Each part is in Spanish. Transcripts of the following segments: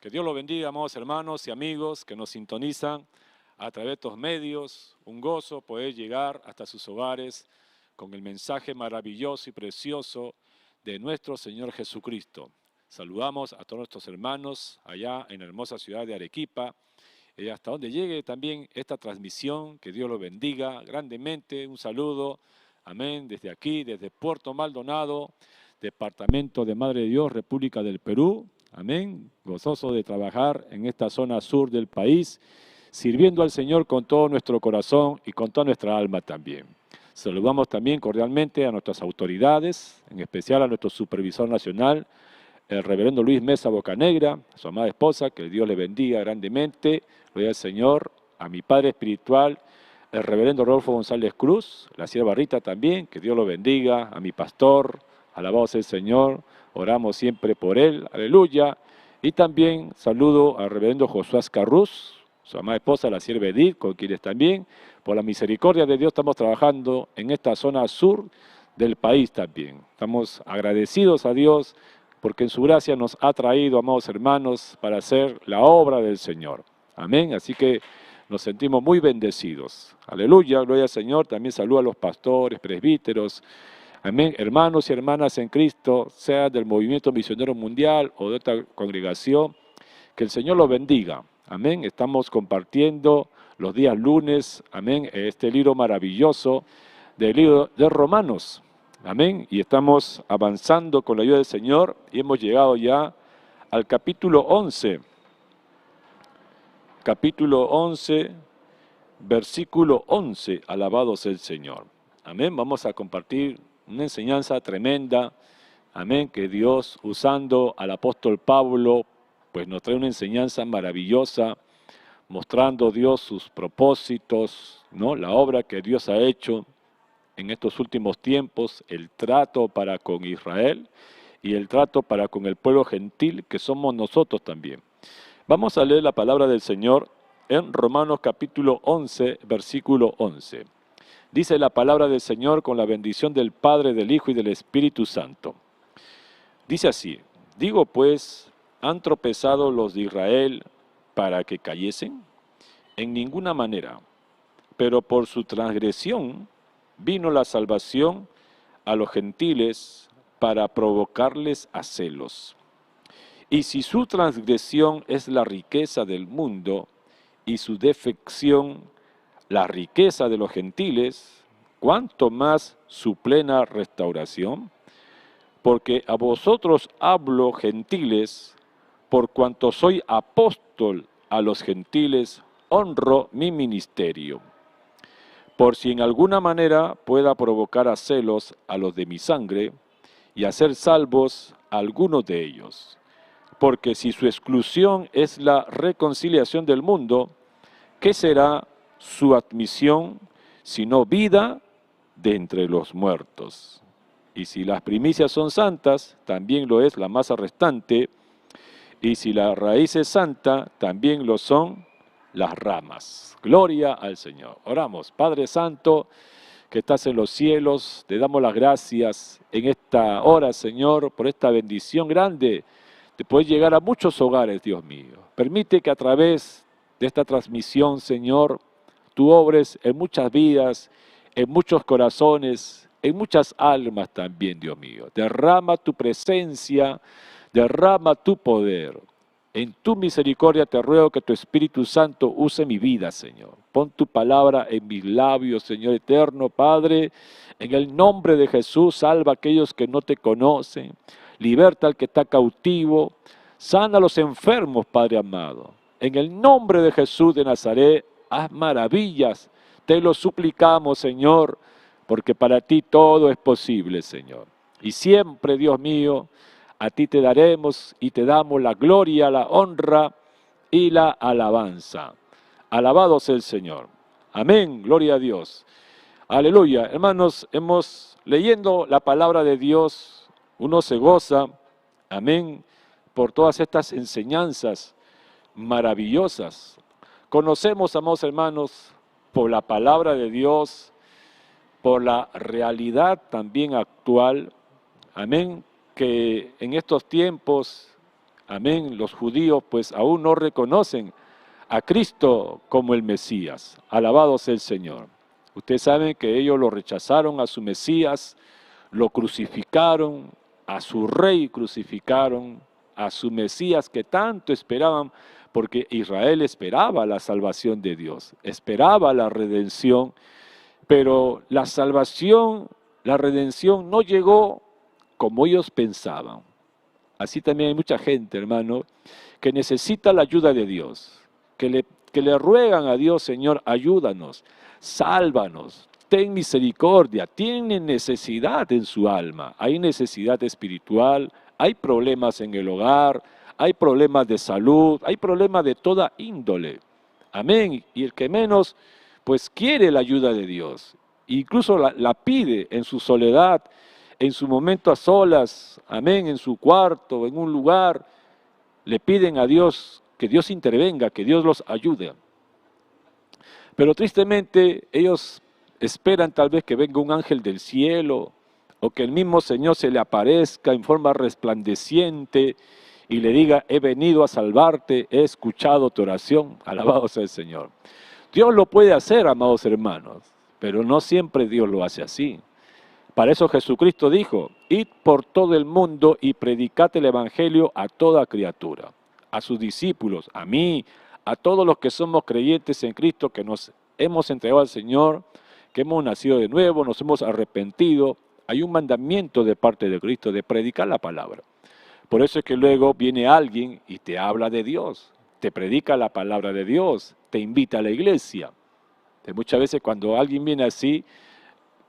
Que Dios los bendiga, amados hermanos y amigos que nos sintonizan a través de estos medios. Un gozo poder llegar hasta sus hogares con el mensaje maravilloso y precioso de nuestro Señor Jesucristo. Saludamos a todos nuestros hermanos allá en la hermosa ciudad de Arequipa. Y hasta donde llegue también esta transmisión, que Dios los bendiga grandemente. Un saludo, amén, desde aquí, desde Puerto Maldonado, Departamento de Madre de Dios, República del Perú. Amén, gozoso de trabajar en esta zona sur del país, sirviendo al Señor con todo nuestro corazón y con toda nuestra alma también. Saludamos también cordialmente a nuestras autoridades, en especial a nuestro supervisor nacional, el reverendo Luis Mesa Bocanegra, a su amada esposa, que Dios le bendiga grandemente, gloria al Señor, a mi padre espiritual, el reverendo Rodolfo González Cruz, la sierva Rita también, que Dios lo bendiga, a mi pastor, alabado sea el Señor, oramos siempre por él, aleluya, y también saludo al reverendo Josué Carruz, su amada esposa, la sierva Edith, con quienes también, por la misericordia de Dios, estamos trabajando en esta zona sur del país también. Estamos agradecidos a Dios, porque en su gracia nos ha traído, amados hermanos, para hacer la obra del Señor. Amén. Así que nos sentimos muy bendecidos. Aleluya, gloria al Señor. También saludo a los pastores, presbíteros, amén, hermanos y hermanas en Cristo, sea del Movimiento Misionero Mundial o de otra congregación. Que el Señor los bendiga. Amén. Estamos compartiendo los días lunes, amén, este libro maravilloso del libro de Romanos. Amén, y estamos avanzando con la ayuda del Señor y hemos llegado ya al capítulo 11. Capítulo 11, versículo 11, alabado sea el Señor. Amén, vamos a compartir una enseñanza tremenda, amén, que Dios usando al apóstol Pablo, pues nos trae una enseñanza maravillosa, mostrando Dios sus propósitos, ¿no? La obra que Dios ha hecho en estos últimos tiempos, el trato para con Israel y el trato para con el pueblo gentil que somos nosotros también. Vamos a leer la palabra del Señor en Romanos capítulo 11, versículo 11. Dice la palabra del Señor con la bendición del Padre, del Hijo y del Espíritu Santo. Dice así: digo pues, ¿han tropezado los de Israel para que cayesen? En ninguna manera, pero por su transgresión vino la salvación a los gentiles para provocarles a celos. Y si su transgresión es la riqueza del mundo y su defección la riqueza de los gentiles, ¿cuánto más su plena restauración? Porque a vosotros hablo, gentiles, por cuanto soy apóstol a los gentiles, honro mi ministerio, por si en alguna manera pueda provocar a celos a los de mi sangre y hacer salvos a algunos de ellos. Porque si su exclusión es la reconciliación del mundo, ¿qué será su admisión sino vida de entre los muertos? Y si las primicias son santas, también lo es la masa restante, y si la raíz es santa, también lo son las ramas. Gloria al Señor. Oramos. Padre Santo, que estás en los cielos, te damos las gracias en esta hora, Señor, por esta bendición grande de poder llegar a muchos hogares, Dios mío. Permite que a través de esta transmisión, Señor, tú obres en muchas vidas, en muchos corazones, en muchas almas también, Dios mío. Derrama tu presencia, derrama tu poder. En tu misericordia te ruego que tu Espíritu Santo use mi vida, Señor. Pon tu palabra en mis labios, Señor eterno, Padre. En el nombre de Jesús, salva a aquellos que no te conocen. Liberta al que está cautivo. Sana a los enfermos, Padre amado. En el nombre de Jesús de Nazaret, haz maravillas. Te lo suplicamos, Señor, porque para ti todo es posible, Señor. Y siempre, Dios mío, a ti te daremos y te damos la gloria, la honra y la alabanza. Alabado sea el Señor. Amén, gloria a Dios. Aleluya. Hermanos, hemos leyendo la palabra de Dios, uno se goza, amén, por todas estas enseñanzas maravillosas. Conocemos, amados hermanos, por la palabra de Dios, por la realidad también actual, amén, que en estos tiempos amén, los judíos pues aún no reconocen a Cristo como el Mesías. Alabado sea el Señor. Ustedes saben que ellos lo rechazaron a su Mesías, lo crucificaron, a su rey crucificaron, a su Mesías que tanto esperaban, porque Israel esperaba la salvación de Dios, esperaba la redención, pero la salvación, la redención no llegó como ellos pensaban. Así también hay mucha gente, hermano, que necesita la ayuda de Dios, que le ruegan a Dios, Señor, ayúdanos, sálvanos, ten misericordia, tienen necesidad en su alma, hay necesidad espiritual, hay problemas en el hogar, hay problemas de salud, hay problemas de toda índole. Amén. Y el que menos, pues quiere la ayuda de Dios, incluso la pide en su soledad, en su momento a solas, amén, en su cuarto, en un lugar, le piden a Dios que Dios intervenga, que Dios los ayude. Pero tristemente ellos esperan tal vez que venga un ángel del cielo o que el mismo Señor se le aparezca en forma resplandeciente y le diga, he venido a salvarte, he escuchado tu oración, alabado sea el Señor. Dios lo puede hacer, amados hermanos, pero no siempre Dios lo hace así. Para eso Jesucristo dijo, id por todo el mundo y predicad el evangelio a toda criatura, a sus discípulos, a mí, a todos los que somos creyentes en Cristo, que nos hemos entregado al Señor, que hemos nacido de nuevo, nos hemos arrepentido. Hay un mandamiento de parte de Cristo de predicar la palabra. Por eso es que luego viene alguien y te habla de Dios, te predica la palabra de Dios, te invita a la iglesia. Muchas veces cuando alguien viene así,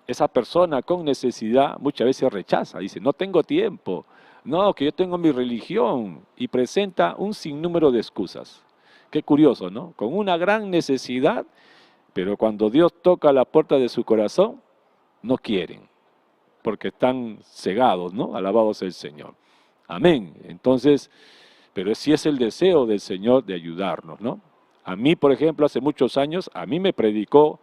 esa persona con necesidad muchas veces rechaza, dice, no tengo tiempo, no, que yo tengo mi religión, y presenta un sinnúmero de excusas. Qué curioso, ¿no? Con una gran necesidad, pero cuando Dios toca la puerta de su corazón, no quieren, porque están cegados, ¿no? Alabado sea el Señor. Amén. Entonces, pero sí es el deseo del Señor de ayudarnos, ¿no? A mí, por ejemplo, hace muchos años, a mí me predicó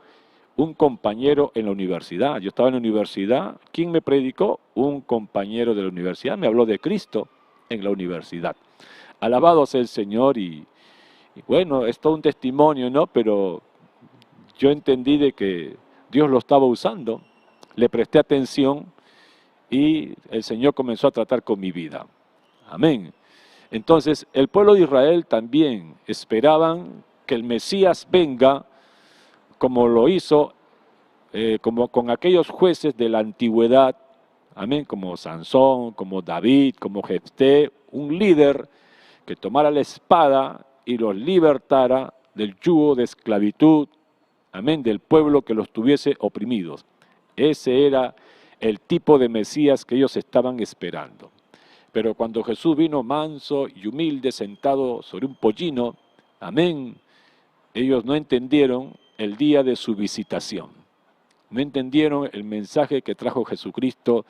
un compañero en la universidad. Yo estaba en la universidad. ¿Quién me predicó? Un compañero de la universidad. Me habló de Cristo en la universidad. Alabado sea el Señor y bueno, es todo un testimonio, ¿no? Pero yo entendí de que Dios lo estaba usando, le presté atención y el Señor comenzó a tratar con mi vida. Amén. Entonces, el pueblo de Israel también esperaban que el Mesías venga como lo hizo, como con aquellos jueces de la antigüedad, amén, como Sansón, como David, como Jefté, un líder que tomara la espada y los libertara del yugo de esclavitud, amén, del pueblo que los tuviese oprimidos. Ese era el tipo de Mesías que ellos estaban esperando. Pero cuando Jesús vino manso y humilde, sentado sobre un pollino, amén, ellos no entendieron el día de su visitación. No entendieron el mensaje que trajo Jesucristo.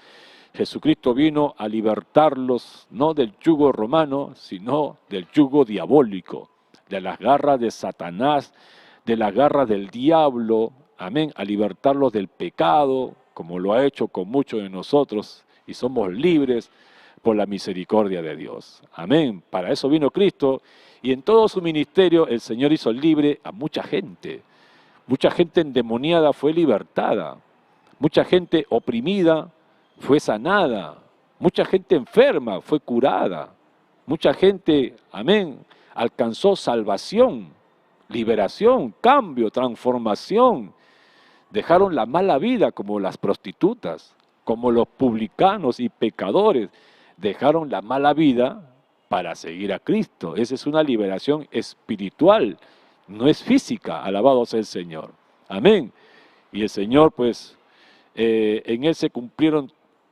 Jesucristo vino a libertarlos no del yugo romano, sino del yugo diabólico, de las garras de Satanás, de las garras del diablo, amén, a libertarlos del pecado, como lo ha hecho con muchos de nosotros, y somos libres por la misericordia de Dios. Amén. Para eso vino Cristo, y en todo su ministerio el Señor hizo libre a mucha gente. Mucha gente endemoniada fue libertada, mucha gente oprimida fue sanada, mucha gente enferma fue curada, mucha gente, amén, alcanzó salvación, liberación, cambio, transformación. Dejaron la mala vida como las prostitutas, como los publicanos y pecadores. Dejaron la mala vida para seguir a Cristo. Esa es una liberación espiritual, no es física, alabado sea el Señor. Amén. Y el Señor, pues, en Él se cumplieron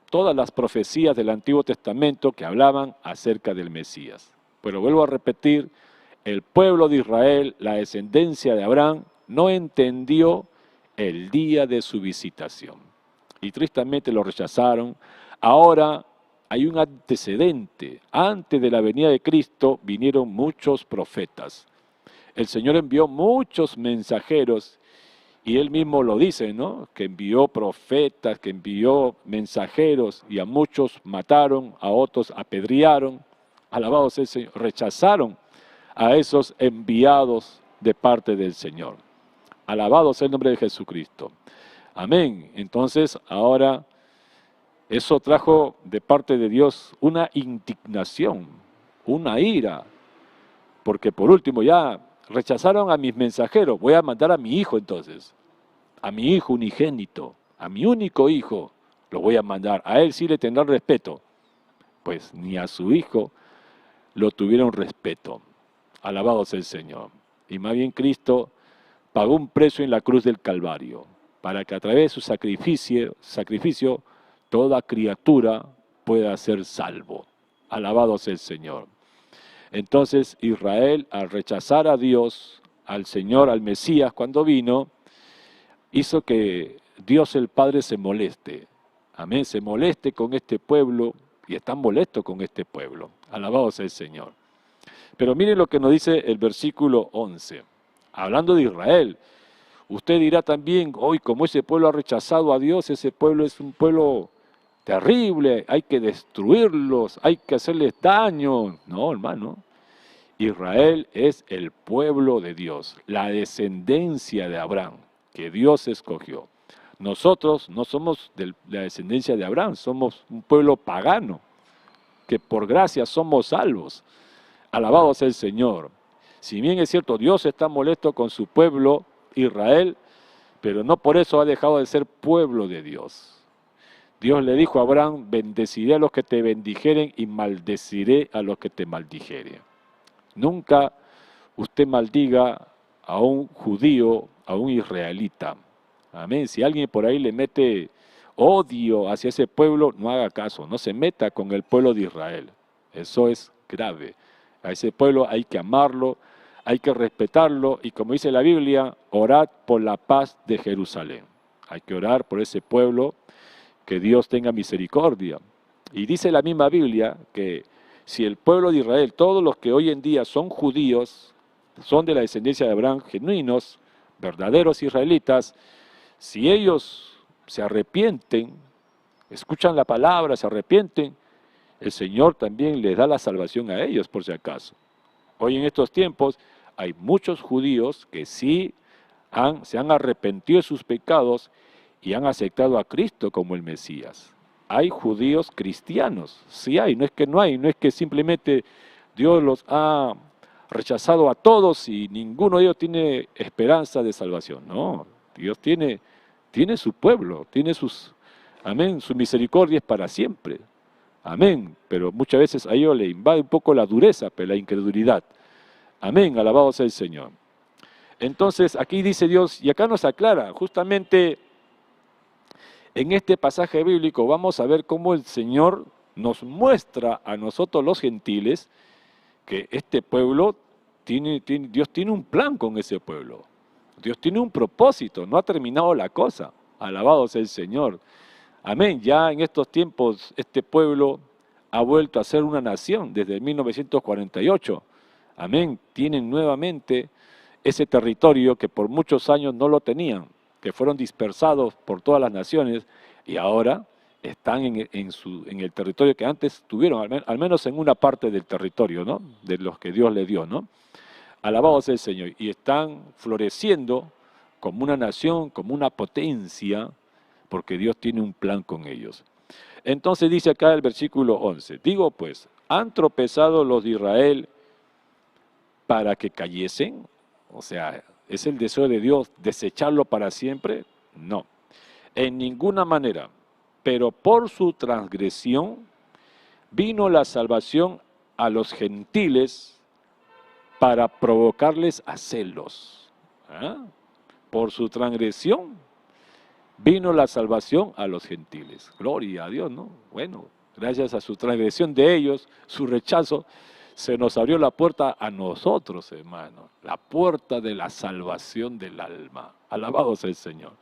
todas las profecías del Antiguo Testamento que hablaban acerca del Mesías. Pero vuelvo a repetir, el pueblo de Israel, la descendencia de Abraham, no entendió el día de su visitación. Y tristemente lo rechazaron. Ahora hay un antecedente. Antes de la venida de Cristo vinieron muchos profetas. El Señor envió muchos mensajeros y Él mismo lo dice, ¿no? Que envió profetas, que envió mensajeros y a muchos mataron, a otros apedrearon. Alabado sea el Señor. Rechazaron a esos enviados de parte del Señor. Alabado sea el nombre de Jesucristo. Amén. Entonces, ahora, eso trajo de parte de Dios una indignación, una ira, porque por último ya rechazaron a mis mensajeros. Voy a mandar a mi hijo entonces, a mi hijo unigénito, a mi único hijo, lo voy a mandar. A él sí le tendrán respeto. Pues ni a su hijo lo tuvieron respeto. Alabado sea el Señor. Y más bien Cristo pagó un precio en la cruz del Calvario, para que a través de su sacrificio toda criatura pueda ser salvo. Alabado sea el Señor. Entonces Israel, al rechazar a Dios, al Señor, al Mesías cuando vino, hizo que Dios el Padre se moleste. Amén, se moleste con este pueblo y está molesto con este pueblo. Alabado sea el Señor. Pero miren lo que nos dice el versículo 11. Hablando de Israel, usted dirá también, hoy como ese pueblo ha rechazado a Dios, ese pueblo es un pueblo terrible, hay que destruirlos, hay que hacerles daño. No, hermano. Israel es el pueblo de Dios, la descendencia de Abraham, que Dios escogió. Nosotros no somos de la descendencia de Abraham, somos un pueblo pagano, que por gracia somos salvos. Alabado sea el Señor. Si bien es cierto, Dios está molesto con su pueblo, Israel, pero no por eso ha dejado de ser pueblo de Dios. Dios le dijo a Abraham, bendeciré a los que te bendijeren y maldeciré a los que te maldijeren. Nunca usted maldiga a un judío, a un israelita. Amén. Si alguien por ahí le mete odio hacia ese pueblo, no haga caso, no se meta con el pueblo de Israel. Eso es grave. A ese pueblo hay que amarlo, hay que respetarlo y como dice la Biblia, orad por la paz de Jerusalén. Hay que orar por ese pueblo, que Dios tenga misericordia. Y dice la misma Biblia que si el pueblo de Israel, todos los que hoy en día son judíos, son de la descendencia de Abraham, genuinos, verdaderos israelitas, si ellos se arrepienten, escuchan la palabra, se arrepienten, el Señor también les da la salvación a ellos, por si acaso. Hoy en estos tiempos hay muchos judíos que sí se han arrepentido de sus pecados y han aceptado a Cristo como el Mesías. Hay judíos cristianos, sí hay, no es que no hay, no es que simplemente Dios los ha rechazado a todos y ninguno de ellos tiene esperanza de salvación. No, Dios tiene su pueblo, tiene amén, su misericordia es para siempre. Amén, pero muchas veces a ellos le invade un poco la dureza, pero la incredulidad. Amén, alabado sea el Señor. Entonces aquí dice Dios, y acá nos aclara, justamente en este pasaje bíblico vamos a ver cómo el Señor nos muestra a nosotros los gentiles que este pueblo, Dios tiene un plan con ese pueblo. Dios tiene un propósito, no ha terminado la cosa. Alabado sea el Señor. Amén, ya en estos tiempos este pueblo ha vuelto a ser una nación desde 1948. Amén, tienen nuevamente ese territorio que por muchos años no lo tenían, que fueron dispersados por todas las naciones y ahora están en el territorio que antes tuvieron, al menos en una parte del territorio, ¿no? De los que Dios le dio, ¿no? Alabado sea el Señor. Y están floreciendo como una nación, como una potencia, porque Dios tiene un plan con ellos. Entonces dice acá el versículo 11, digo pues, ¿han tropezado los de Israel para que cayesen? O sea, ¿es el deseo de Dios desecharlo para siempre? No, en ninguna manera. Pero por su transgresión vino la salvación a los gentiles para provocarles a celos. ¿Ah? Por su transgresión vino la salvación a los gentiles. Gloria a Dios, ¿no? Bueno, gracias a su transgresión de ellos, su rechazo, se nos abrió la puerta a nosotros, hermanos. La puerta de la salvación del alma. Alabado sea el Señor.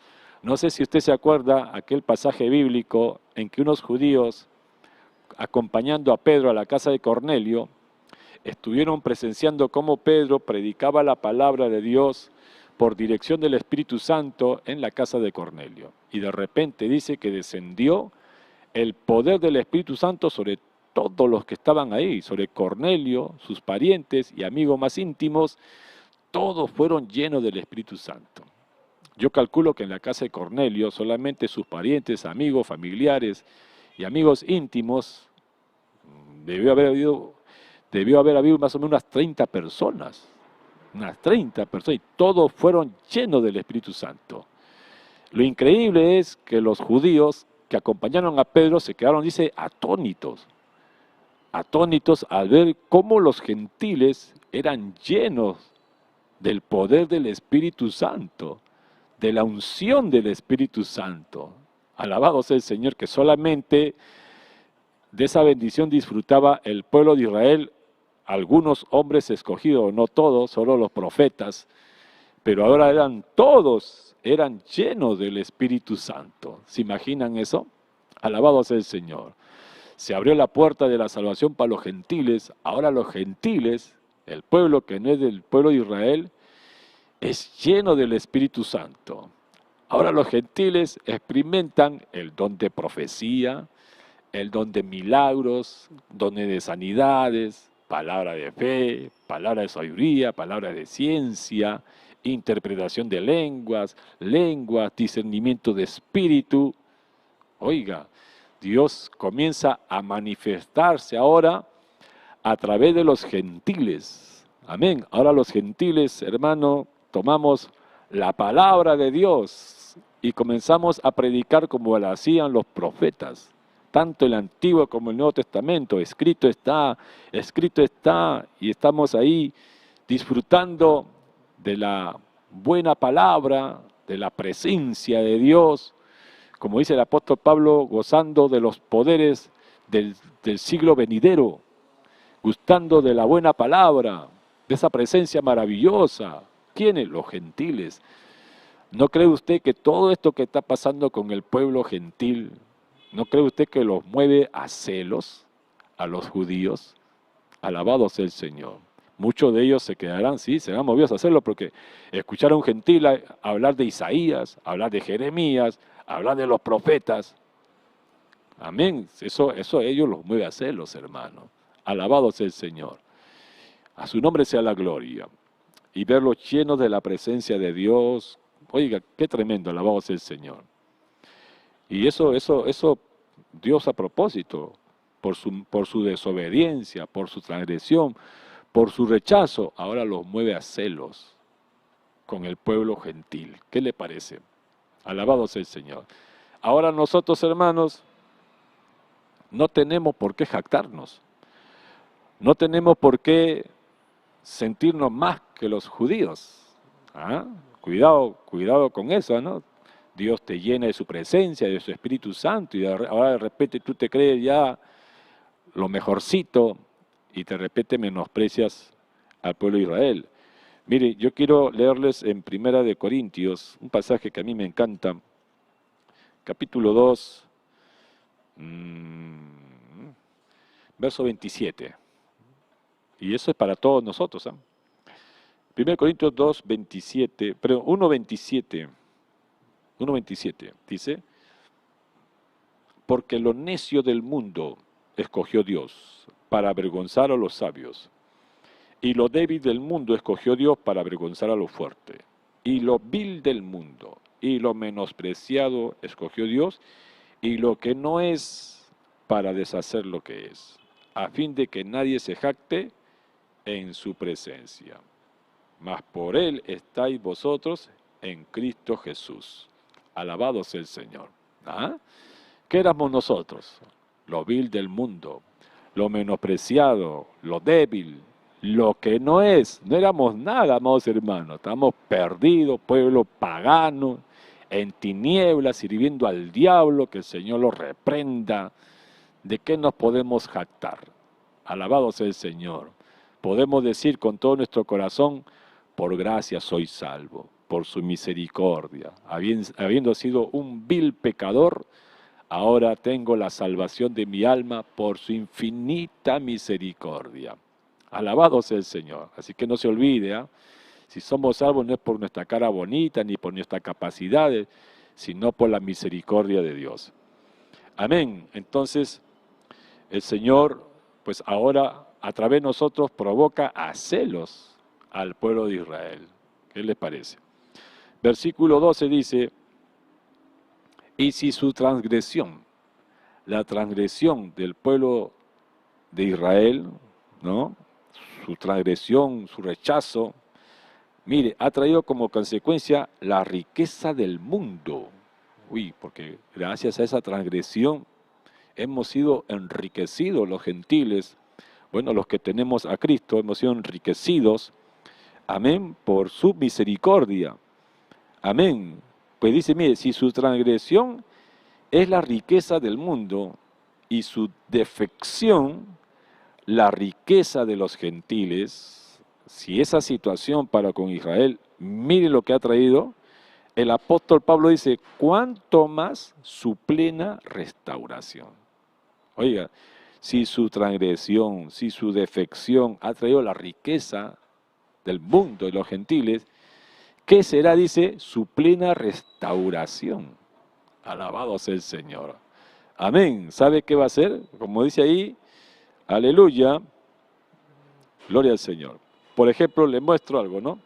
No sé si usted se acuerda aquel pasaje bíblico en que unos judíos, acompañando a Pedro a la casa de Cornelio, estuvieron presenciando cómo Pedro predicaba la palabra de Dios por dirección del Espíritu Santo en la casa de Cornelio. Y de repente dice que descendió el poder del Espíritu Santo sobre todos los que estaban ahí, sobre Cornelio, sus parientes y amigos más íntimos, todos fueron llenos del Espíritu Santo. Yo calculo que en la casa de Cornelio solamente sus parientes, amigos, familiares y amigos íntimos debió haber habido más o menos unas 30 personas, y todos fueron llenos del Espíritu Santo. Lo increíble es que los judíos que acompañaron a Pedro se quedaron, dice, atónitos al ver cómo los gentiles eran llenos del poder del Espíritu Santo, de la unción del Espíritu Santo. Alabado sea el Señor, que solamente de esa bendición disfrutaba el pueblo de Israel, algunos hombres escogidos, no todos, solo los profetas, pero ahora eran llenos del Espíritu Santo. ¿Se imaginan eso? Alabado sea el Señor. Se abrió la puerta de la salvación para los gentiles. Ahora los gentiles, el pueblo que no es del pueblo de Israel, es lleno del Espíritu Santo. Ahora los gentiles experimentan el don de profecía, el don de milagros, dones de sanidades, palabra de fe, palabra de sabiduría, palabra de ciencia, interpretación de lenguas, discernimiento de espíritu. Oiga, Dios comienza a manifestarse ahora a través de los gentiles. Amén. Ahora los gentiles, hermano, tomamos la palabra de Dios y comenzamos a predicar como lo hacían los profetas. Tanto el Antiguo como el Nuevo Testamento, escrito está, y estamos ahí disfrutando de la buena palabra, de la presencia de Dios, como dice el apóstol Pablo, gozando de los poderes del siglo venidero, gustando de la buena palabra, de esa presencia maravillosa. ¿Quiénes? Los gentiles. ¿No cree usted que todo esto que está pasando con el pueblo gentil, no cree usted que los mueve a celos a los judíos? Alabado sea el Señor. Muchos de ellos se quedarán, sí, serán movidos a hacerlo porque escuchar a un gentil hablar de Isaías, hablar de Jeremías, hablar de los profetas. Amén. Eso a ellos los mueve a celos, hermano. Alabado sea el Señor. A su nombre sea la gloria. Y verlos llenos de la presencia de Dios. Oiga, qué tremendo, alabado sea el Señor. Y eso Dios a propósito, por su desobediencia, por su transgresión, por su rechazo, ahora los mueve a celos con el pueblo gentil. ¿Qué le parece? Alabado sea el Señor. Ahora nosotros, hermanos, no tenemos por qué jactarnos. No tenemos por qué sentirnos más que los judíos. ¿Ah? Cuidado con eso, ¿no? Dios te llena de su presencia, de su Espíritu Santo, y ahora de repente tú te crees ya lo mejorcito, y de repente menosprecias al pueblo de Israel. Mire, yo quiero leerles en Primera de Corintios, un pasaje que a mí me encanta, capítulo 2, verso 27. Y eso es para todos nosotros. 1 Corintios 2, 27, pero 1:27 dice, porque lo necio del mundo escogió Dios para avergonzar a los sabios, y lo débil del mundo escogió Dios para avergonzar a lo fuerte, y lo vil del mundo y lo menospreciado escogió Dios, y lo que no es para deshacer lo que es, a fin de que nadie se jacte en su presencia. Mas por él estáis vosotros en Cristo Jesús. Alabado sea el Señor. ¿Ah? ¿Qué éramos nosotros? Lo vil del mundo, lo menospreciado, lo débil, lo que no es. No éramos nada, amados hermanos. Estábamos perdidos, pueblo pagano, en tinieblas, sirviendo al diablo, que el Señor lo reprenda. ¿De qué nos podemos jactar? Alabado sea el Señor. Podemos decir con todo nuestro corazón, por gracia soy salvo, por su misericordia. Habiendo sido un vil pecador, ahora tengo la salvación de mi alma por su infinita misericordia. Alabado sea el Señor. Así que no se olvide, si somos salvos no es por nuestra cara bonita ni por nuestras capacidades, sino por la misericordia de Dios. Amén. Entonces, el Señor pues ahora a través de nosotros provoca a celos al pueblo de Israel. ¿Qué les parece? Versículo 12 dice, y si su transgresión, la transgresión del pueblo de Israel, ¿no? Su transgresión, su rechazo, mire, ha traído como consecuencia la riqueza del mundo. Uy, porque gracias a esa transgresión hemos sido enriquecidos los gentiles, bueno, los que tenemos a Cristo, hemos sido enriquecidos, amén, por su misericordia, amén. Pues dice, mire, si su transgresión es la riqueza del mundo y su defección la riqueza de los gentiles, si esa situación para con Israel, mire lo que ha traído, el apóstol Pablo dice, ¿cuánto más su plena restauración? Oiga, si su transgresión, si su defección ha traído la riqueza del mundo y los gentiles, ¿qué será, dice, su plena restauración? Alabado sea el Señor. Amén. ¿Sabe qué va a ser? Como dice ahí, aleluya, gloria al Señor. Por ejemplo, le muestro algo, ¿no?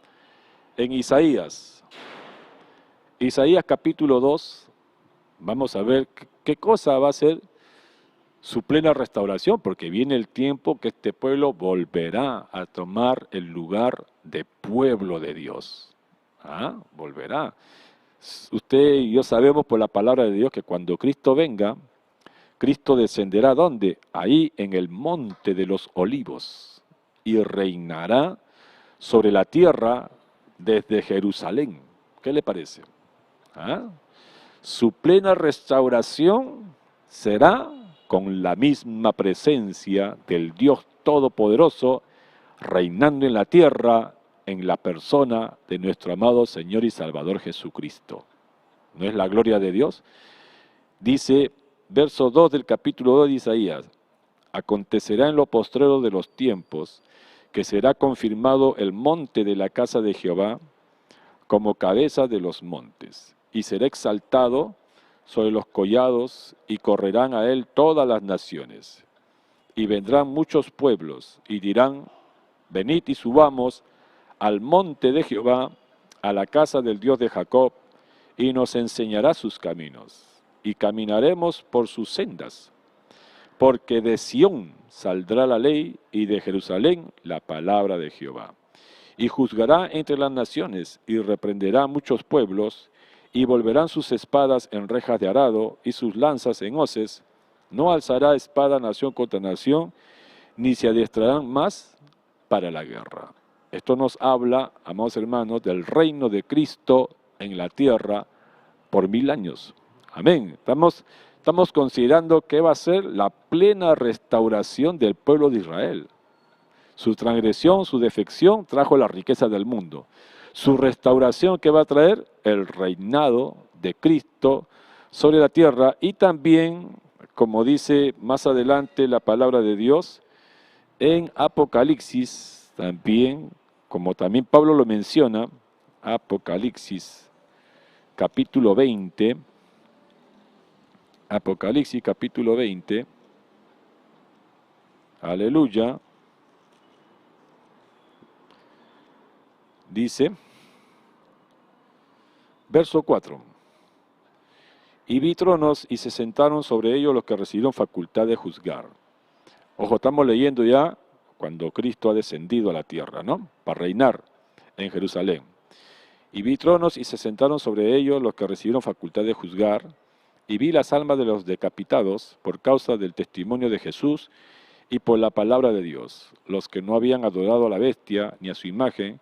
En Isaías capítulo 2, vamos a ver qué cosa va a ser su plena restauración, porque viene el tiempo que este pueblo volverá a tomar el lugar de pueblo de Dios. Volverá. Usted y yo sabemos por la palabra de Dios que cuando Cristo venga, Cristo descenderá ¿dónde? Ahí en el monte de los olivos y reinará sobre la tierra desde Jerusalén. ¿Qué le parece? Su plena restauración será con la misma presencia del Dios Todopoderoso reinando en la tierra en la persona de nuestro amado Señor y Salvador Jesucristo. ¿No es la gloria de Dios? Dice, verso 2 del capítulo 2 de Isaías, acontecerá en lo postrero de los tiempos que será confirmado el monte de la casa de Jehová como cabeza de los montes, y será exaltado sobre los collados, y correrán a él todas las naciones. Y vendrán muchos pueblos, y dirán, venid y subamos al monte de Jehová, a la casa del Dios de Jacob, y nos enseñará sus caminos, y caminaremos por sus sendas. Porque de Sión saldrá la ley, y de Jerusalén la palabra de Jehová. Y juzgará entre las naciones, y reprenderá muchos pueblos, y volverán sus espadas en rejas de arado, y sus lanzas en hoces. No alzará espada nación contra nación, ni se adiestrarán más para la guerra. Esto nos habla, amados hermanos, del reino de Cristo en la tierra por 1000 años. Amén. Estamos considerando que va a ser la plena restauración del pueblo de Israel. Su transgresión, su defección trajo la riqueza del mundo. Su restauración, que va a traer el reinado de Cristo sobre la tierra, y también, como dice más adelante la palabra de Dios, en Apocalipsis también, como también Pablo lo menciona, Apocalipsis capítulo 20, Apocalipsis capítulo 20, aleluya, dice, verso 4, y vi tronos y se sentaron sobre ellos los que recibieron facultad de juzgar. Ojo, estamos leyendo ya cuando Cristo ha descendido a la tierra, ¿no? Para reinar en Jerusalén. Y vi tronos y se sentaron sobre ellos los que recibieron facultad de juzgar, y vi las almas de los decapitados por causa del testimonio de Jesús y por la palabra de Dios, los que no habían adorado a la bestia ni a su imagen,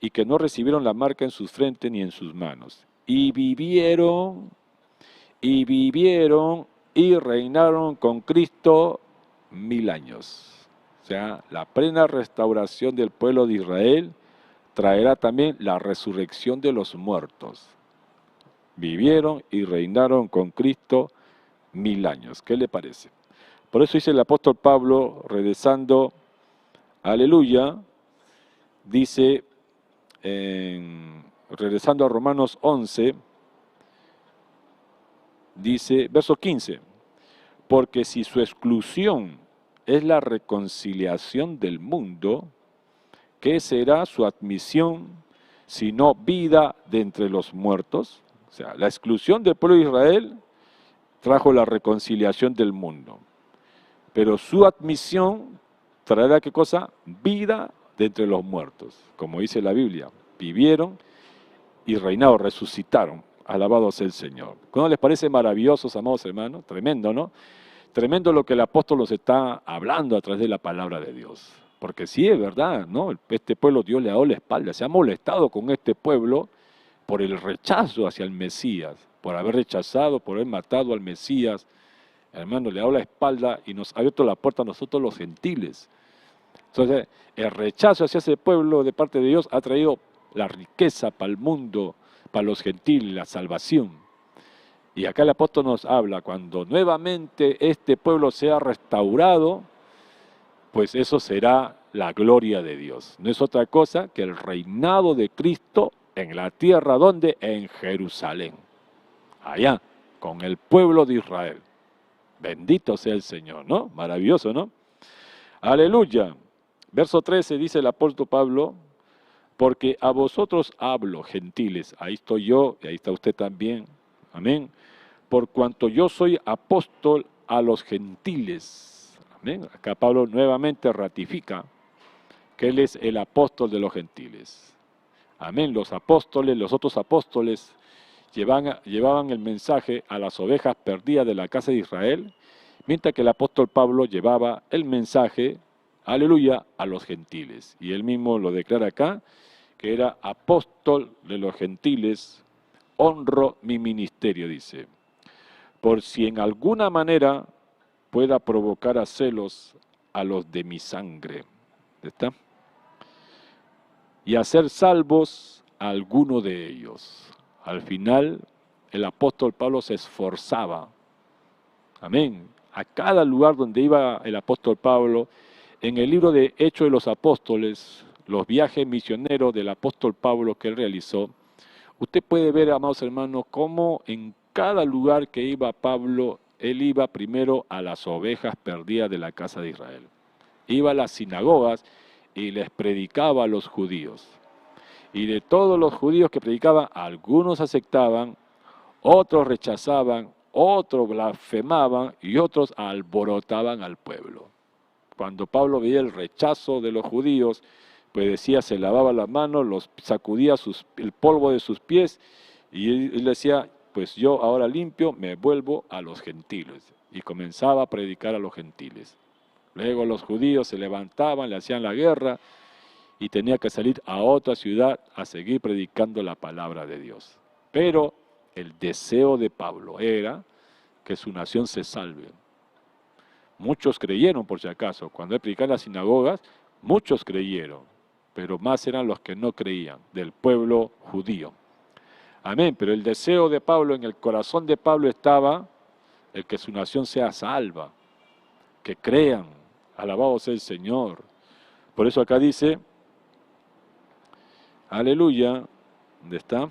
y que no recibieron la marca en sus frentes ni en sus manos. Y vivieron y reinaron con Cristo 1000 años. O sea, la plena restauración del pueblo de Israel traerá también la resurrección de los muertos. Vivieron y reinaron con Cristo 1000 años. ¿Qué le parece? Por eso dice el apóstol Pablo, regresando, aleluya, dice, regresando a Romanos 11, dice, verso 15, porque si su exclusión es la reconciliación del mundo, ¿qué será su admisión sino vida de entre los muertos? O sea, la exclusión del pueblo de Israel trajo la reconciliación del mundo, pero su admisión traerá, ¿qué cosa? Vida de entre los muertos, como dice la Biblia, vivieron y reinaron, resucitaron, alabado sea el Señor. ¿Cómo les parece maravillosos, amados hermanos? Tremendo, ¿no? Tremendo lo que el apóstol nos está hablando a través de la palabra de Dios. Porque sí, es verdad, ¿no? Este pueblo Dios le ha dado la espalda, se ha molestado con este pueblo por el rechazo hacia el Mesías, por haber rechazado, por haber matado al Mesías. Hermano, le ha dado la espalda y nos ha abierto la puerta a nosotros los gentiles. Entonces, el rechazo hacia ese pueblo de parte de Dios ha traído la riqueza para el mundo, para los gentiles, la salvación. Y acá el apóstol nos habla, cuando nuevamente este pueblo sea restaurado, pues eso será la gloria de Dios. No es otra cosa que el reinado de Cristo en la tierra, ¿dónde? En Jerusalén. Allá, con el pueblo de Israel. Bendito sea el Señor, ¿no? Maravilloso, ¿no? Aleluya. Verso 13 dice el apóstol Pablo, porque a vosotros hablo, gentiles. Ahí estoy yo y ahí está usted también. Amén. Por cuanto yo soy apóstol a los gentiles. Amén. Acá Pablo nuevamente ratifica que él es el apóstol de los gentiles. Amén. Los apóstoles, los otros apóstoles llevaban el mensaje a las ovejas perdidas de la casa de Israel, mientras que el apóstol Pablo llevaba el mensaje, aleluya, a los gentiles. Y él mismo lo declara acá, que era apóstol de los gentiles, honro mi ministerio, dice, por si en alguna manera pueda provocar a celos a los de mi sangre. ¿Está? Y hacer salvos a alguno de ellos. Al final, el apóstol Pablo se esforzaba. Amén. A cada lugar donde iba el apóstol Pablo, en el libro de Hechos de los Apóstoles, los viajes misioneros del apóstol Pablo que él realizó, usted puede ver, amados hermanos, cómo en cada lugar que iba Pablo, él iba primero a las ovejas perdidas de la casa de Israel. Iba a las sinagogas y les predicaba a los judíos. Y de todos los judíos que predicaban, algunos aceptaban, otros rechazaban, otros blasfemaban y otros alborotaban al pueblo. Cuando Pablo veía el rechazo de los judíos, pues decía, se lavaba las manos, los sacudía el polvo de sus pies y él decía, pues yo ahora limpio, me vuelvo a los gentiles. Y comenzaba a predicar a los gentiles. Luego los judíos se levantaban, le hacían la guerra y tenía que salir a otra ciudad a seguir predicando la palabra de Dios. Pero el deseo de Pablo era que su nación se salve. Muchos creyeron, por si acaso. Cuando él predicaba en las sinagogas, muchos creyeron, pero más eran los que no creían, del pueblo judío. Amén, pero el deseo de Pablo, en el corazón de Pablo estaba el que su nación sea salva, que crean, alabado sea el Señor. Por eso acá dice, aleluya, ¿dónde está?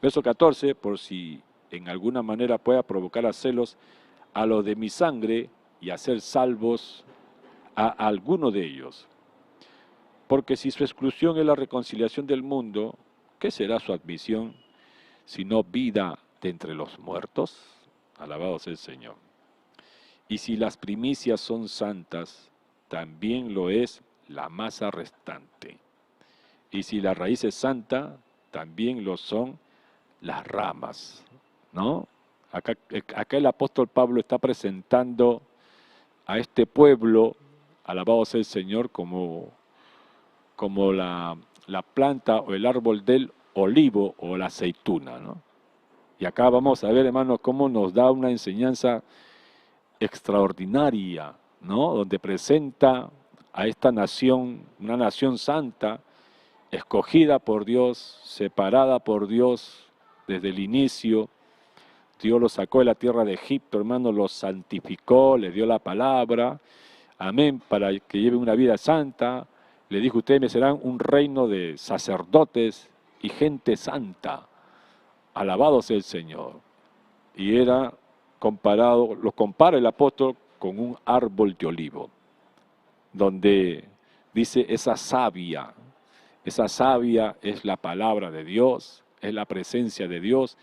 Verso 14, por si en alguna manera pueda provocar a celos a los de mi sangre y hacer salvos a alguno de ellos. Porque si su exclusión es la reconciliación del mundo, ¿qué será su admisión sino vida de entre los muertos? Alabado sea el Señor. Y si las primicias son santas, también lo es la masa restante. Y si la raíz es santa, también lo son las ramas, ¿no? Acá el apóstol Pablo está presentando a este pueblo, alabado sea el Señor, como la planta o el árbol del olivo o la aceituna, ¿no? Y acá vamos a ver, hermanos, cómo nos da una enseñanza extraordinaria, ¿no? Donde presenta a esta nación, una nación santa, escogida por Dios, separada por Dios desde el inicio. Dios los sacó de la tierra de Egipto, hermano, los santificó, les dio la palabra, amén, para que lleven una vida santa. Le dijo, ustedes me serán un reino de sacerdotes y gente santa. Alabado sea el Señor. Y era comparado, lo compara el apóstol con un árbol de olivo, donde dice esa savia es la palabra de Dios, es la presencia de Dios,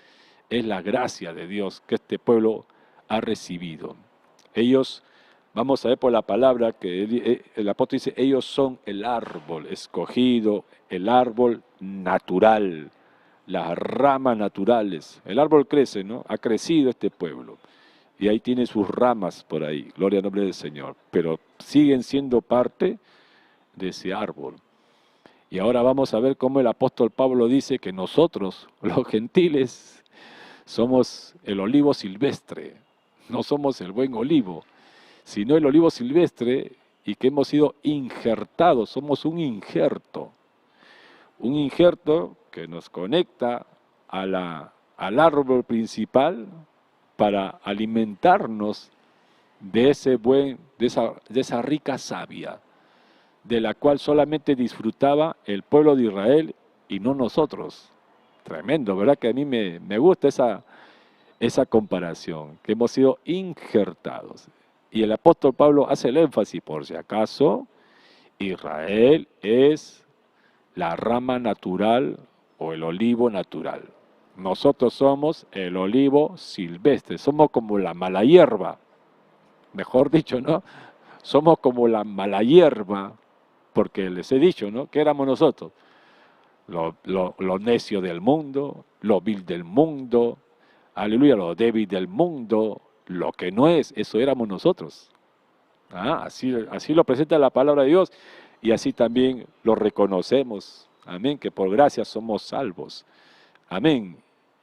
es la gracia de Dios que este pueblo ha recibido. Ellos, vamos a ver por la palabra que el apóstol dice, ellos son el árbol escogido, el árbol natural, las ramas naturales. El árbol crece, ¿no? Ha crecido este pueblo. Y ahí tiene sus ramas por ahí, gloria al nombre del Señor. Pero siguen siendo parte de ese árbol. Y ahora vamos a ver cómo el apóstol Pablo dice que nosotros, los gentiles, somos el olivo silvestre. No somos el buen olivo, sino el olivo silvestre y que hemos sido injertados. Somos un injerto. Un injerto que nos conecta al árbol principal para alimentarnos de esa rica savia, de la cual solamente disfrutaba el pueblo de Israel y no nosotros. Tremendo, ¿verdad? Que a mí me gusta esa comparación, que hemos sido injertados. Y el apóstol Pablo hace el énfasis, por si acaso, Israel es la rama natural o el olivo natural. Nosotros somos el olivo silvestre, somos como la mala hierba, mejor dicho, ¿no? Somos como la mala hierba, porque les he dicho, ¿no? ¿Qué éramos nosotros? Lo necio del mundo, lo vil del mundo, aleluya, lo débil del mundo, lo que no es, eso éramos nosotros. Así lo presenta la palabra de Dios y así también lo reconocemos. Amén, que por gracia somos salvos. Amén.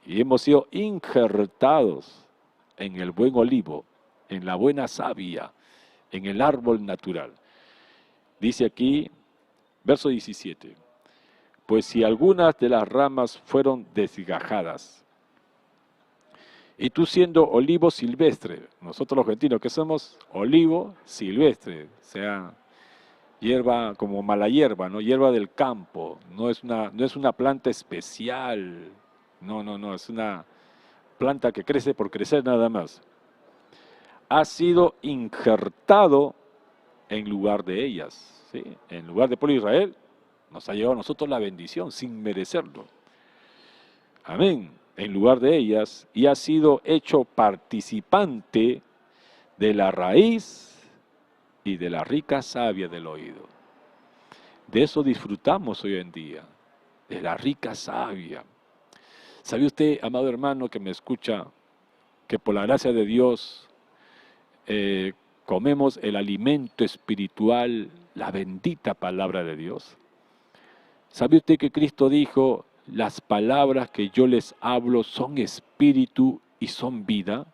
Y hemos sido injertados en el buen olivo, en la buena savia, en el árbol natural. Dice aquí, verso 17, pues si algunas de las ramas fueron desgajadas, y tú siendo olivo silvestre, nosotros los gentiles que somos olivo silvestre, o sea, hierba como mala hierba, ¿no? Hierba del campo, no es una planta especial, no, es una planta que crece por crecer nada más. Ha sido injertado en lugar de ellas, ¿sí? En lugar de pueblo de Israel, nos ha llegado a nosotros la bendición sin merecerlo. Amén. En lugar de ellas, y ha sido hecho participante de la raíz y de la rica savia del oído. De eso disfrutamos hoy en día, de la rica savia. ¿Sabe usted, amado hermano que me escucha, que por la gracia de Dios comemos el alimento espiritual, la bendita palabra de Dios? ¿Sabe usted que Cristo dijo, las palabras que yo les hablo son espíritu y son vida?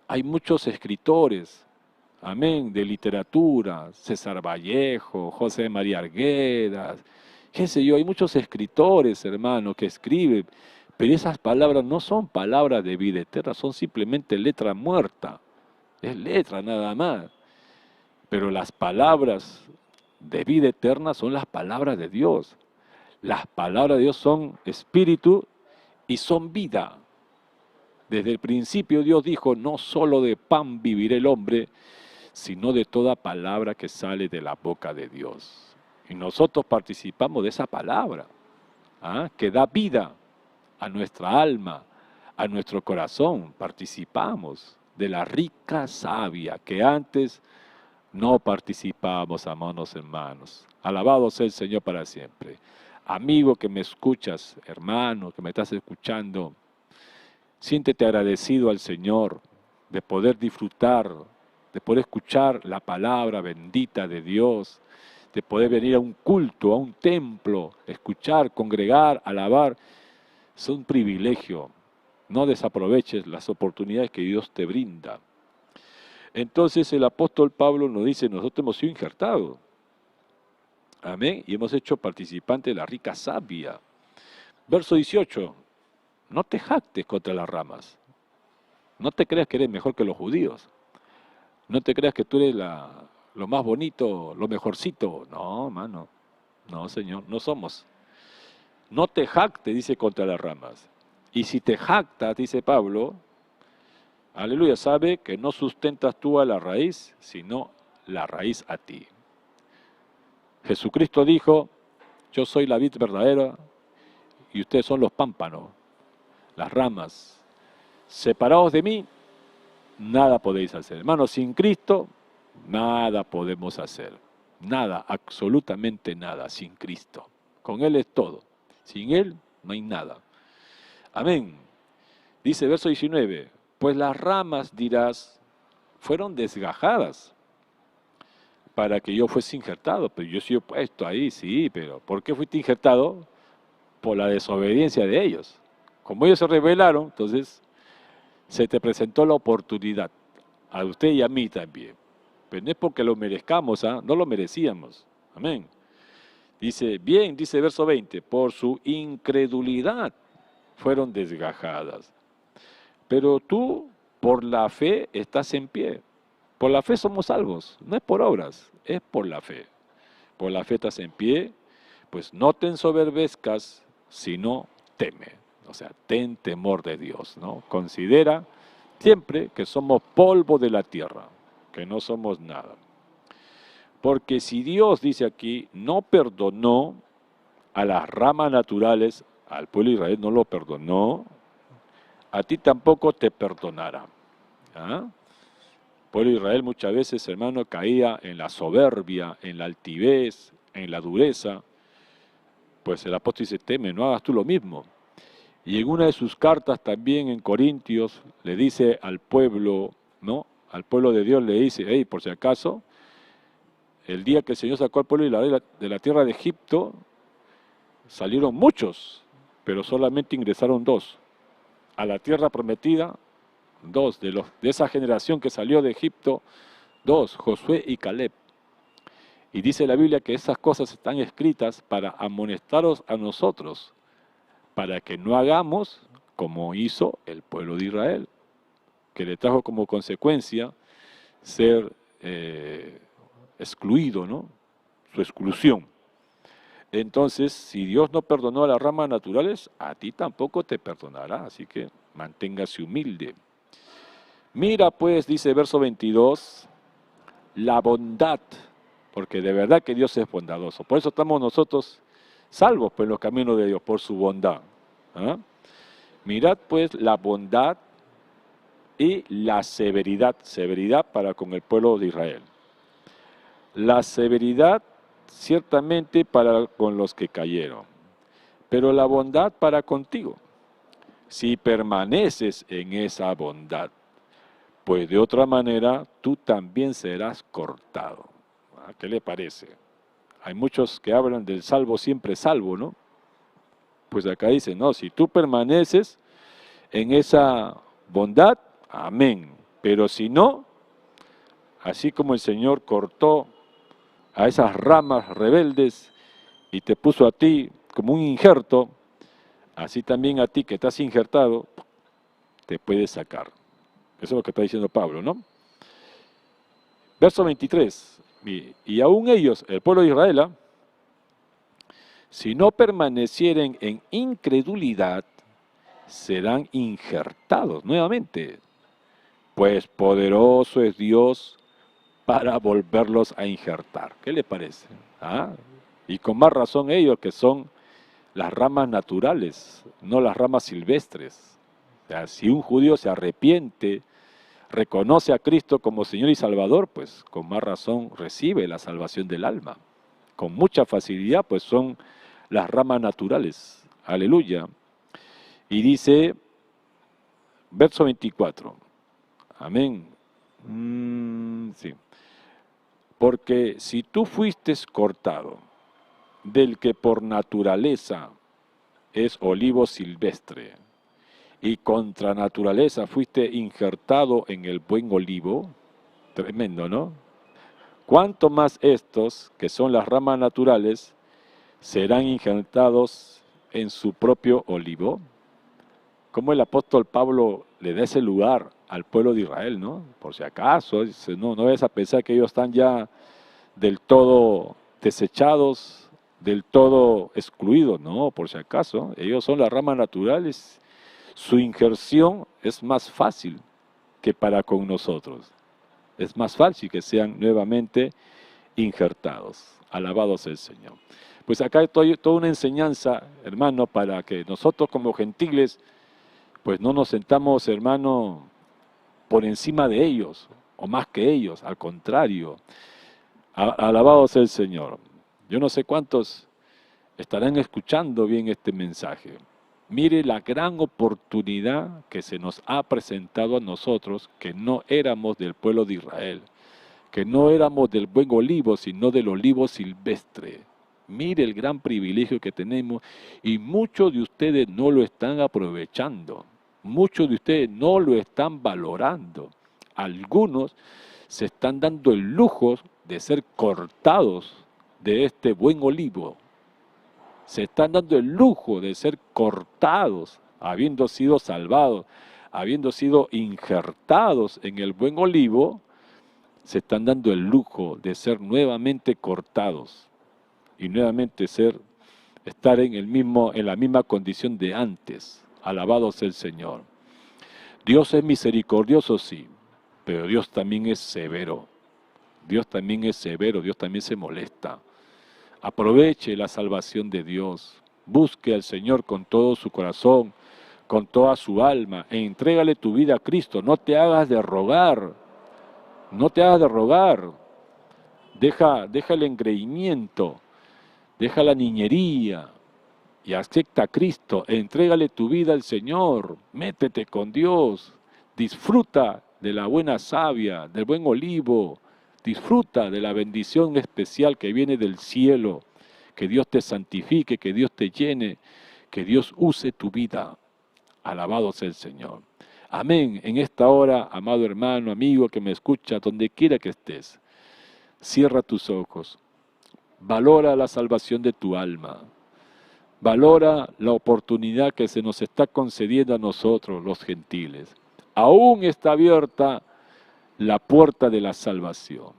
Hay muchos escritores, amén, de literatura, César Vallejo, José María Arguedas, qué sé yo, hay muchos escritores, hermano, que escriben, pero esas palabras no son palabras de vida eterna, son simplemente letra muerta, es letra nada más. Pero las palabras de vida eterna son las palabras de Dios. Las palabras de Dios son espíritu y son vida. Desde el principio Dios dijo, no solo de pan vivirá el hombre, sino de toda palabra que sale de la boca de Dios. Y nosotros participamos de esa palabra, que da vida a nuestra alma, a nuestro corazón. Participamos de la rica savia que antes no participábamos, amados hermanos. Alabado sea el Señor para siempre. Amigo que me escuchas, hermano que me estás escuchando, siéntete agradecido al Señor de poder disfrutar, de poder escuchar la palabra bendita de Dios, de poder venir a un culto, a un templo, escuchar, congregar, alabar. Es un privilegio. No desaproveches las oportunidades que Dios te brinda. Entonces el apóstol Pablo nos dice, nosotros hemos sido injertados. Amén. Y hemos hecho participante de la rica savia. Verso 18. No te jactes contra las ramas. No te creas que eres mejor que los judíos. No te creas que tú eres lo más bonito, lo mejorcito. No, hermano. No, Señor, no somos. No te jactes, dice, contra las ramas. Y si te jactas, dice Pablo, Aleluya, sabe que no sustentas tú a la raíz, sino la raíz a ti. Jesucristo dijo, yo soy la vid verdadera y ustedes son los pámpanos, las ramas. Separados de mí, nada podéis hacer. Hermanos, sin Cristo, nada podemos hacer. Nada, absolutamente nada, sin Cristo. Con Él es todo. Sin Él, no hay nada. Amén. Dice verso 19, pues las ramas, dirás, fueron desgajadas para que yo fuese injertado. Pero yo sí he puesto ahí, sí, pero ¿por qué fuiste injertado? Por la desobediencia de ellos. Como ellos se rebelaron, entonces se te presentó la oportunidad, a usted y a mí también. Pero no es porque lo merezcamos, no lo merecíamos. Amén. Dice, bien, dice verso 20, por su incredulidad fueron desgajadas. Pero tú, por la fe, estás en pie. Por la fe somos salvos, no es por obras, es por la fe. Por la fe estás en pie, pues no te ensoberbezcas, sino teme. O sea, ten temor de Dios, ¿no? Considera siempre que somos polvo de la tierra, que no somos nada. Porque si Dios, dice aquí, no perdonó a las ramas naturales, al pueblo de Israel no lo perdonó, a ti tampoco te perdonará. ¿Ah? El pueblo de Israel muchas veces, hermano, caía en la soberbia, en la altivez, en la dureza. Pues el apóstol dice, teme, no hagas tú lo mismo. Y en una de sus cartas también en Corintios le dice al pueblo, ¿no? Al pueblo de Dios le dice, hey, por si acaso, el día que el Señor sacó al pueblo de la tierra de Egipto, salieron muchos, pero solamente ingresaron 2. A la tierra prometida, 2. De esa generación que salió de Egipto, 2, Josué y Caleb. Y dice la Biblia que esas cosas están escritas para amonestaros a nosotros, para que no hagamos como hizo el pueblo de Israel, que le trajo como consecuencia ser excluido, ¿no? Su exclusión. Entonces, si Dios no perdonó a las ramas naturales, a ti tampoco te perdonará, así que manténgase humilde. Mira pues, dice verso 22, la bondad, porque de verdad que Dios es bondadoso. Por eso estamos nosotros salvos por los caminos de Dios, por su bondad. ¿Ah? Mirad pues la bondad y la severidad, severidad para con el pueblo de Israel. La severidad ciertamente para con los que cayeron, pero la bondad para contigo, si permaneces en esa bondad, pues de otra manera tú también serás cortado. ¿Qué le parece? Hay muchos que hablan del salvo siempre salvo, ¿no? Pues acá dice, no, si tú permaneces en esa bondad, amén. Pero si no, así como el Señor cortó a esas ramas rebeldes y te puso a ti como un injerto, así también a ti que estás injertado, te puede sacar. Eso es lo que está diciendo Pablo, ¿no? Verso 23, y aún ellos, el pueblo de Israel, si no permanecieren en incredulidad, serán injertados nuevamente, pues poderoso es Dios para volverlos a injertar. ¿Qué le parece? ¿Ah? Y con más razón ellos que son las ramas naturales, no las ramas silvestres. O sea, si un judío se arrepiente, reconoce a Cristo como Señor y Salvador, pues con más razón recibe la salvación del alma. Con mucha facilidad, pues son las ramas naturales. Aleluya. Y dice, verso 24, amén. Sí. Porque si tú fuiste cortado del que por naturaleza es olivo silvestre, y contra naturaleza fuiste injertado en el buen olivo, tremendo, ¿no? ¿Cuánto más estos, que son las ramas naturales, serán injertados en su propio olivo? Como el apóstol Pablo le da ese lugar al pueblo de Israel, ¿no? Por si acaso, no vayas a pensar que ellos están ya del todo desechados, del todo excluidos, no, por si acaso, ellos son las ramas naturales, su injerción es más fácil, que para con nosotros. Es más fácil que sean nuevamente injertados. Alabados el Señor. Pues acá hay toda una enseñanza, hermano, para que nosotros como gentiles, pues no nos sentamos, hermano, por encima de ellos, o más que ellos, al contrario. Alabado sea el Señor. Yo no sé cuántos estarán escuchando bien este mensaje. Mire la gran oportunidad que se nos ha presentado a nosotros, que no éramos del pueblo de Israel, que no éramos del buen olivo, sino del olivo silvestre. Mire el gran privilegio que tenemos y muchos de ustedes no lo están aprovechando. Muchos de ustedes no lo están valorando. Algunos se están dando el lujo de ser cortados de este buen olivo. Se están dando el lujo de ser cortados, habiendo sido salvados, habiendo sido injertados en el buen olivo, se están dando el lujo de ser nuevamente cortados y nuevamente estar en la misma condición de antes. Alabado sea el Señor. Dios es misericordioso, sí, pero Dios también es severo. Dios también es severo, Dios también se molesta. Aproveche la salvación de Dios. Busque al Señor con todo su corazón, con toda su alma, e entrégale tu vida a Cristo. No te hagas de rogar. No te hagas de rogar. Deja el engreimiento. Deja la niñería. Y acepta a Cristo. Entrégale tu vida al Señor. Métete con Dios. Disfruta de la buena savia, del buen olivo. Disfruta de la bendición especial que viene del cielo. Que Dios te santifique, que Dios te llene, que Dios use tu vida. Alabado sea el Señor. Amén. En esta hora, amado hermano, amigo que me escucha, donde quiera que estés, cierra tus ojos. Valora la salvación de tu alma. Valora la oportunidad que se nos está concediendo a nosotros, los gentiles. Aún está abierta la puerta de la salvación.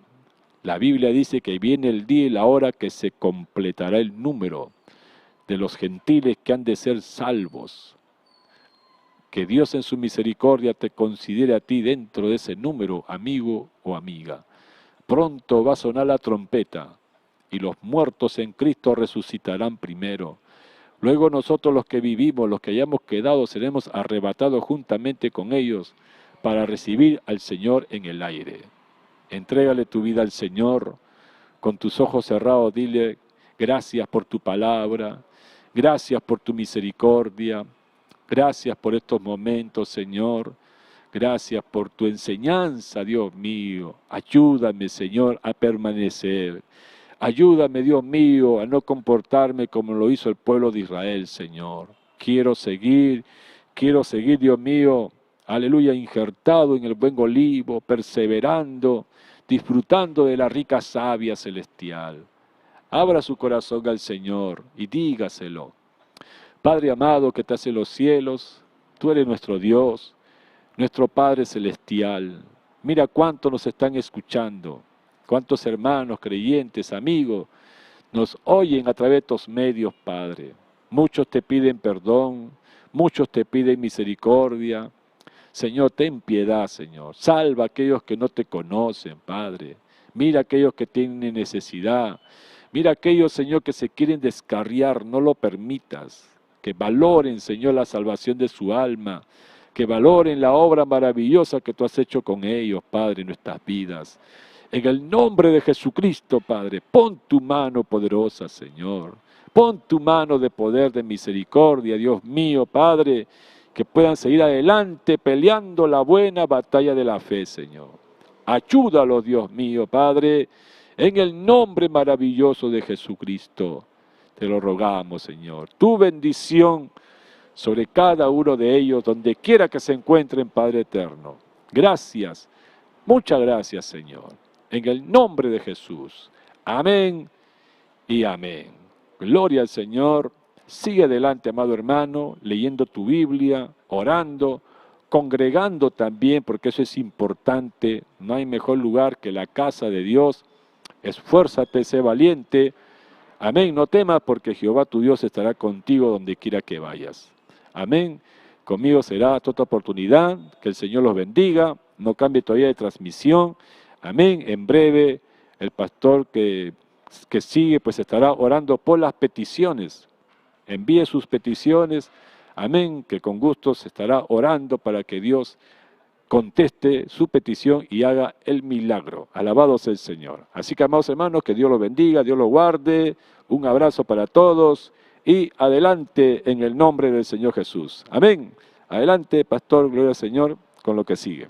La Biblia dice que viene el día y la hora que se completará el número de los gentiles que han de ser salvos. Que Dios en su misericordia te considere a ti dentro de ese número, amigo o amiga. Pronto va a sonar la trompeta y los muertos en Cristo resucitarán primero. Luego nosotros los que vivimos, los que hayamos quedado, seremos arrebatados juntamente con ellos para recibir al Señor en el aire. Entrégale tu vida al Señor, con tus ojos cerrados, dile gracias por tu palabra, gracias por tu misericordia, gracias por estos momentos, Señor, gracias por tu enseñanza, Dios mío. Ayúdame, Señor, a permanecer. Ayúdame, Dios mío, a no comportarme como lo hizo el pueblo de Israel, Señor. Quiero seguir, Dios mío, aleluya, injertado en el buen olivo, perseverando, disfrutando de la rica savia celestial. Abra su corazón al Señor y dígaselo. Padre amado que estás en los cielos, tú eres nuestro Dios, nuestro Padre celestial. Mira cuánto nos están escuchando, cuántos hermanos, creyentes, amigos, nos oyen a través de estos medios, Padre. Muchos te piden perdón, muchos te piden misericordia. Señor, ten piedad, Señor. Salva a aquellos que no te conocen, Padre. Mira a aquellos que tienen necesidad. Mira a aquellos, Señor, que se quieren descarriar, no lo permitas. Que valoren, Señor, la salvación de su alma. Que valoren la obra maravillosa que tú has hecho con ellos, Padre, en nuestras vidas. En el nombre de Jesucristo, Padre, pon tu mano poderosa, Señor. Pon tu mano de poder, de misericordia, Dios mío, Padre, que puedan seguir adelante peleando la buena batalla de la fe, Señor. Ayúdalos, Dios mío, Padre, en el nombre maravilloso de Jesucristo. Te lo rogamos, Señor. Tu bendición sobre cada uno de ellos, donde quiera que se encuentren, Padre eterno. Gracias, muchas gracias, Señor. En el nombre de Jesús. Amén y amén. Gloria al Señor. Sigue adelante, amado hermano, leyendo tu Biblia, orando, congregando también, porque eso es importante. No hay mejor lugar que la casa de Dios. Esfuérzate, sé valiente. Amén. No temas, porque Jehová tu Dios estará contigo donde quiera que vayas. Amén. Conmigo será toda oportunidad. Que el Señor los bendiga. no cambie todavía de transmisión. Amén. En breve, el pastor que sigue, pues estará orando por las peticiones. Envíe sus peticiones. Amén. Que con gusto se estará orando para que Dios conteste su petición y haga el milagro. Alabado sea el Señor. Así que, amados hermanos, que Dios los bendiga, Dios los guarde. Un abrazo para todos y adelante en el nombre del Señor Jesús. Amén. Adelante, pastor, gloria al Señor, con lo que sigue.